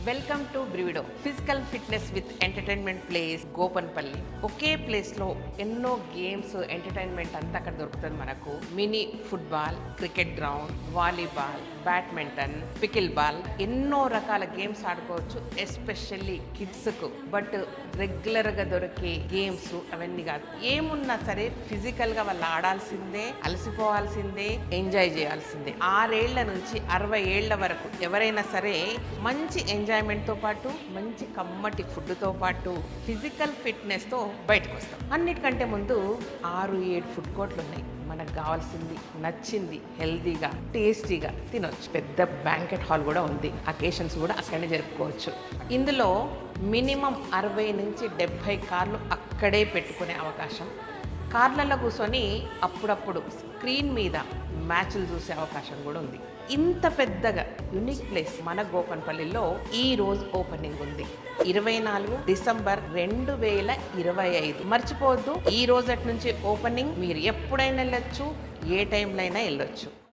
Welcome to Brivido physical fitness with entertainment place Gopanpalli. ఒకే ప్లేస్లో ఎన్నో గేమ్స్ ఎంటర్టైన్మెంట్ అంతా అక్కడ దొరుకుతుంది మనకు. Mini football, cricket ground, volleyball, badminton, pickleball, ఎన్నో రకాల గేమ్స్ ఆడుకోవచ్చు, ఎస్పెషల్లీ కిడ్స్కు. బట్ రెగ్యులర్గా దొరికే గేమ్స్ అవన్నీ కాదు. ఏమున్నా సరే ఫిజికల్గా వాళ్ళు ఆడాల్సిందే, అలసిపోవాల్సిందే, ఎంజాయ్ చేయాల్సిందే. 6 ఏళ్ల నుంచి 60 ఏళ్ల వరకు ఎవరైనా సరే మంచి ఎంజాయ్మెంట్తో పాటు మంచి కమ్మటి ఫుడ్తో పాటు ఫిజికల్ ఫిట్నెస్తో బయటకు వస్తాం. అన్నిటికంటే ముందు 6-7 ఫుడ్ కోర్ట్లు ఉన్నాయి. మనకు కావాల్సింది, నచ్చింది, హెల్తీగా, టేస్టీగా తినొచ్చు. పెద్ద బ్యాంకెట్ హాల్ కూడా ఉంది. అకేషన్స్ కూడా అక్కడనే జరుపుకోవచ్చు. ఇందులో మినిమం 60 నుంచి 70 కార్లు అక్కడే పెట్టుకునే అవకాశం. కార్లలో కూర్చొని అప్పుడప్పుడు స్క్రీన్ మీద మ్యాచ్లు చూసే అవకాశం కూడా ఉంది. ఇంత పెద్దగా యునిక్ ప్లేస్ మన గోపన్పల్లిలో ఈ రోజు ఓపెనింగ్ ఉంది. 24 డిసెంబర్ 2025. మర్చిపోవద్దు, ఈ రోజటి నుంచి ఓపెనింగ్. మీరు ఎప్పుడైనా వెళ్ళొచ్చు, ఏ టైంలో అయినా వెళ్ళొచ్చు.